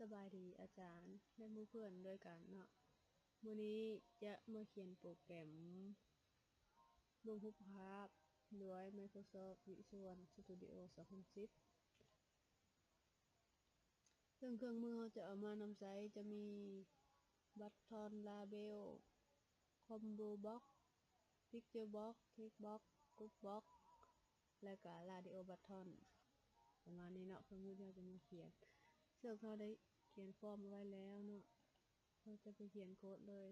สบายดีอาจารย์และหมู่เพื่อนด้วยกันเนาะมื้อนี้จะมาเขียนโปรแกรมลงรูปภาพด้วย Microsoft Visual Studio 2010ซึ่งเครื่องมือเราจะเอามานำใช้จะมีบัตทอนลาเบลคอมโบบ็อกพิกเจอร์บ็อกเทคบ็อกกรุ๊ปบ็อกและก็ลาดิโอบัตทอนประมาณนี้เนาะเครื่องมือที่เราจะมาเขียนซึ่งเราได้เขียนฟอร์มไว้แล้วเนาะเราจะไปเขียนโค้ดเลย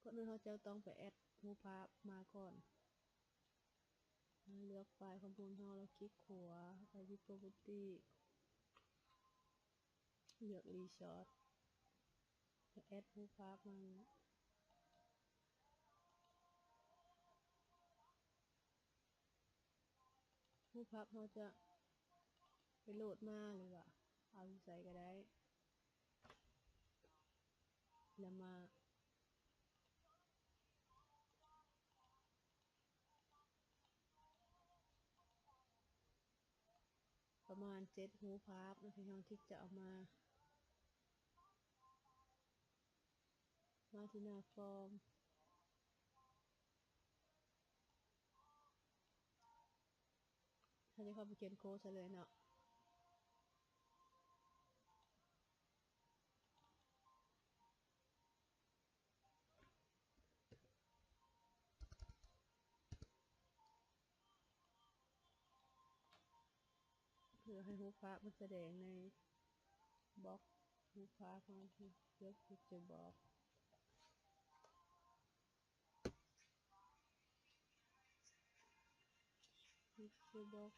ก่อนอื่นเราจะต้องไปแอดรูปภาพมาก่อนเลือกไฟล์คอมโพนเราแล้วคลิกขวาไปที่ property เลือก Reshot จะแอดรูปภาพมารูปภาพเราจะไปโหลดมาหรือว่าเอาใส่ก็ได้แล้วมาประมาณ7รูปภาพที่เราที่จะเอามาที่หน้าฟอร์มถ้าจะเข้าไปเขียนโค้ดเลยเนาะเพื่อให้รูปภาพมันแสดงในบล็อกรูปภาพของที่เลือก Picture Box Picture Box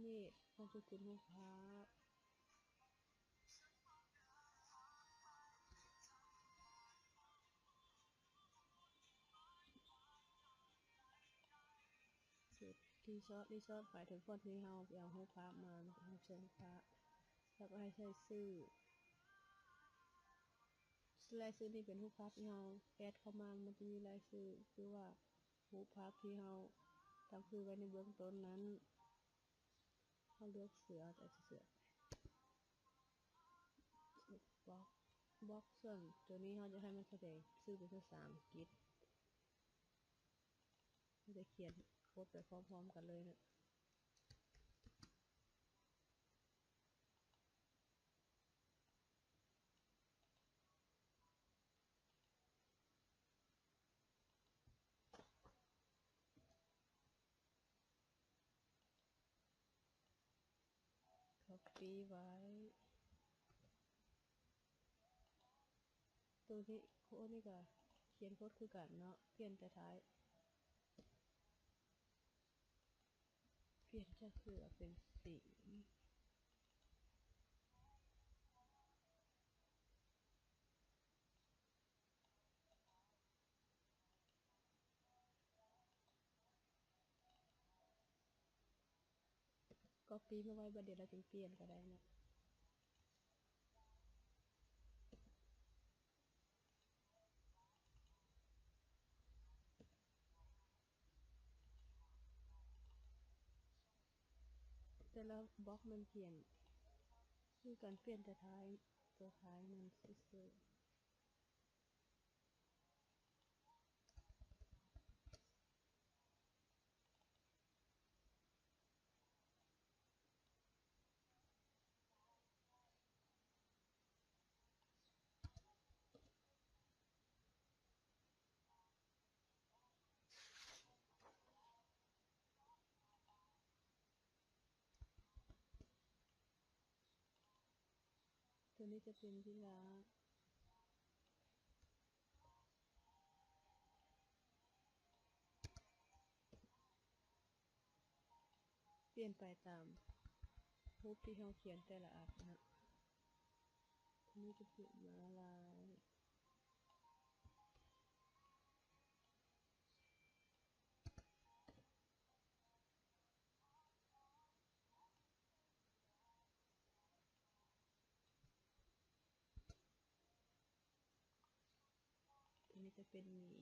นี่มันจะเป็นรูปภาพรีซอสหมายถึงคนที่เราเอารูปภาพมาให้ใช้รูปภาพแล้วก็ให้ใช้ชื่อรายชื่อนี่เป็นรูปภาพที่เราแอดเข้ามามันจะมีรายชื่อคือว่ารูปภาพที่เราตั้งชื่อไว้ในเบื้องต้นนั้นเราเลือกเสือแต่เสือบล็อกส่วนตัวนี้เราจะให้มันแสดงชื่อเป็นภาษาอังกฤษเราจะเขียนโค้ดไปพร้อมๆกันเลยนะcopy ไว้ตัวนี้โค้ดนี่ก็เขียนโค้ดคือกันเนาะเปลี่ยนแต่ท้ายเปลี่ยนจากเสือเป็นสีcopy มาไว้บัดเดี๋ยวเราจึงเปลี่ยนก็ได้นะแต่ละบล็อกมันเขียนคือการเปลี่ยนแต่ท้ายตัวท้ายมันซื่อตัวนี้จะเป็นที่ละเปลี่ยนไปตามรูปที่เราเขียนแต่ละอันนะตัวนี้จะเปลี่ยนมาลายตัวนี้จะเป็นหมี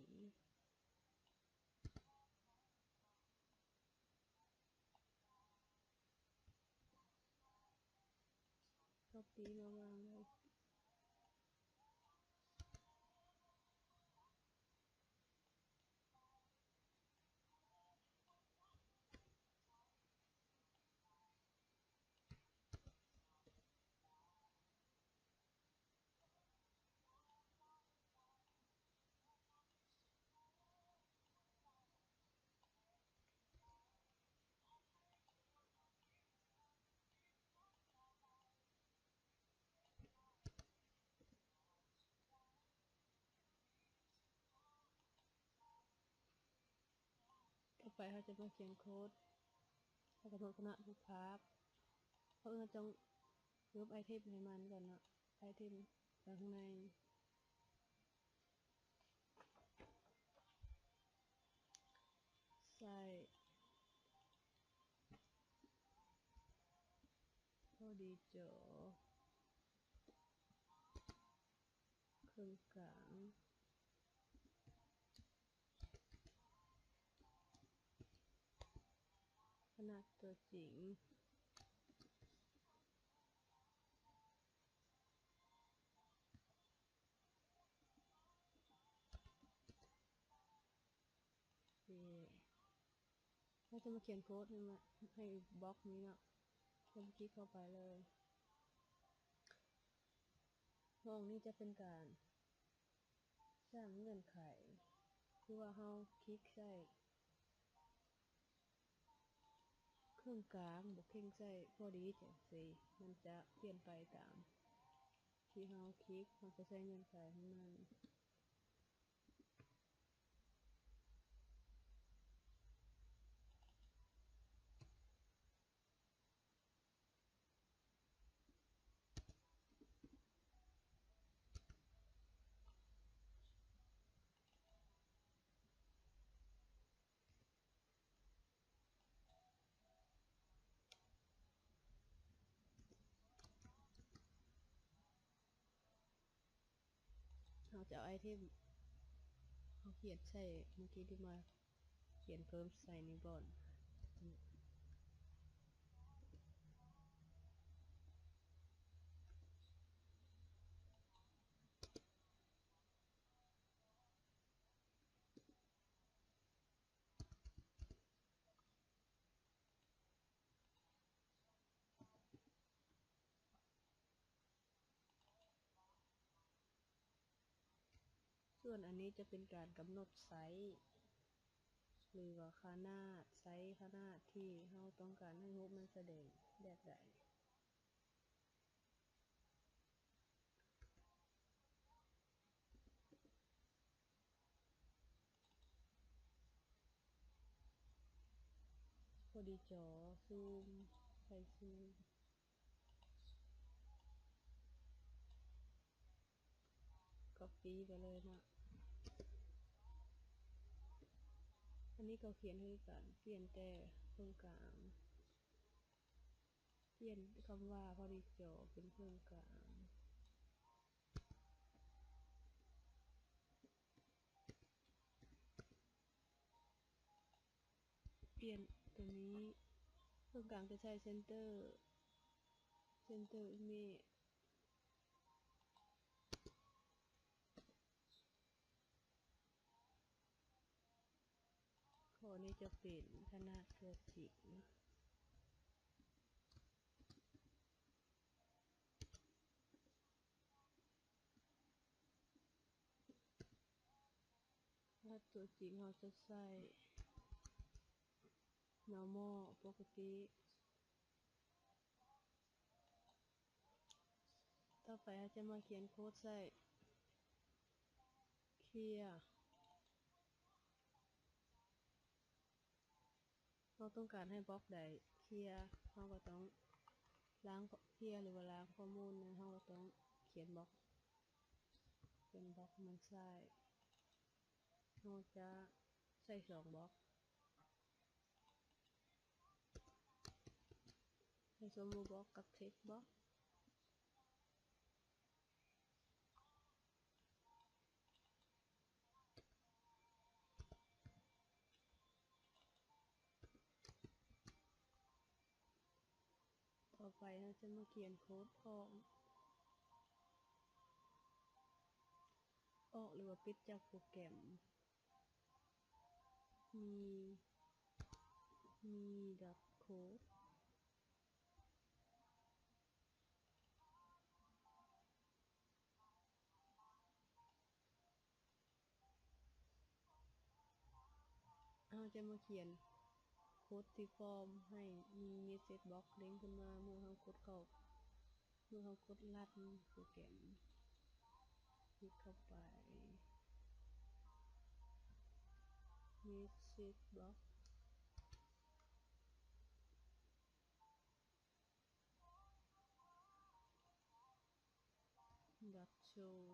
copy มาวางเลยต่อไปเขาจะมาเขียนโค้ดให้กำหนดขนาดรูปภาพเพราะเราต้องรูปไอเทมให้มันก่อนเนาะไอเทมข้างในใส่พอดีโจเครื่องกลางขนาดตัวจริงเราจะมาเขียนโค้ดให้บล็อกนี้เนาะเราคลิกเข้าไปเลยห้องนี้จะเป็นการสร้างเงื่อนไขคือว่าเราคลิกใส่เครื่องกลางบวกเครื่องใส่พอดีจังสิมันจะเปลี่ยนไปตามที่เราคลิกเราจะใส่เงื่อนไขให้มันเราจะเอาไอเทมเราเขียนใส่เมื่อกี้ที่มาเขียนเพิ่มใส่ในบอร์ดส่วนอันนี้จะเป็นการกำหนดไซส์หรือว่าขนาดไซส์ขนาดที่เราต้องการให้รูปมันแสดงแบบใดพอดีจอซูมใส่ซูมcopy ไปเลยนะอันนี้ก็เขียนให้กันเปลี่ยนแต่เครื่องกลางเปลี่ยนคำว่าพอดีจอเป็นเครื่องกลางเปลี่ยนตัวนี้เครื่องกลางจะใช้เซนเตอร์image ข้อนี้จะเป็นขนาดตัวจริงถ้าตัวจริงเราจะใส่ normal ปกติต่อไปเราจะมาเขียนโค้ดใส่ clear เราต้องการให้บล็อกใดเคลียร์เราก็ต้องล้างเคลียร์หรือว่าล้างข้อมูลนะเราก็ต้องเขียนบล็อกเป็นบล็อกมันใส่เราจะใส่2บล็อกให้สมมุติบล็อกกับเทคบล็อกต่อ ไปเราจะมาเขียนโค้ดออกหรือว่าปิดจากโปรแกรมมีโค้ดเราจะมาเขียนโค้ดที่ฟอร์มให้มีเมสเซจบ็อกซ์เด้งขึ้นมาเมื่อเรากดลัดโปรแกรมคลิกเข้าไปเมสเซจบ็อกซ์โชว์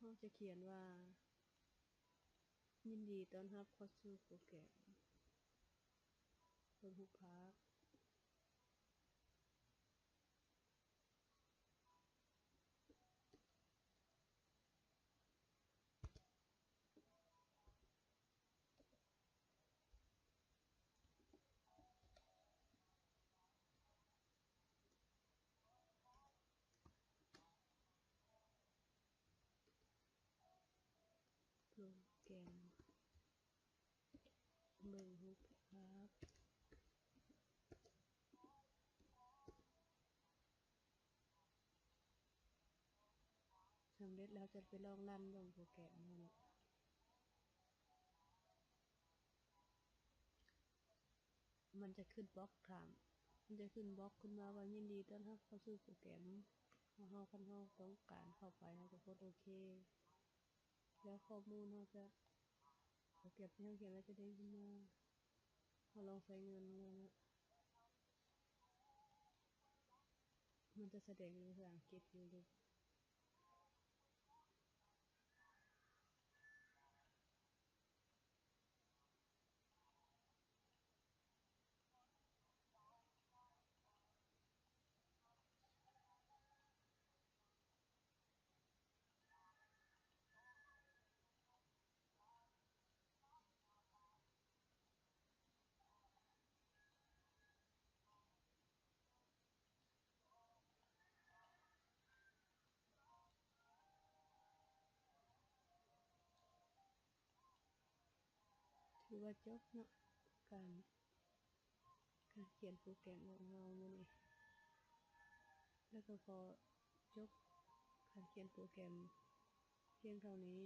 เราจะเขียนว่ายินดีต้อนรับเข้าสู่โปรแกรมเพิ่มรูปภาพโปรแกรมเบิ่งรูปภาพสำเร็จแล้วจะไปลองรันเบิ่งโปรแกรมมันจะขึ้นบล็อกถามมันจะขึ้นบล็อกขึ้นมาว่ายินดีต้อนรับเข้าสู่โปรแกรมเราต้องการเข้าไปเราจะกดโอเคแล้วข้อมูลเราจะโปรแกรมที่เราเขียนแล้วจะได้ขึ้นมาเราลองใส่เงินนะมันจะแสดงเป็นภาษาอังกฤษอยู่ดูถือว่าจบเนาะการเขียนโปรแกรมของเราเนี่ยแล้วก็พอจบการเขียนโปรแกรมเพียงเท่านี้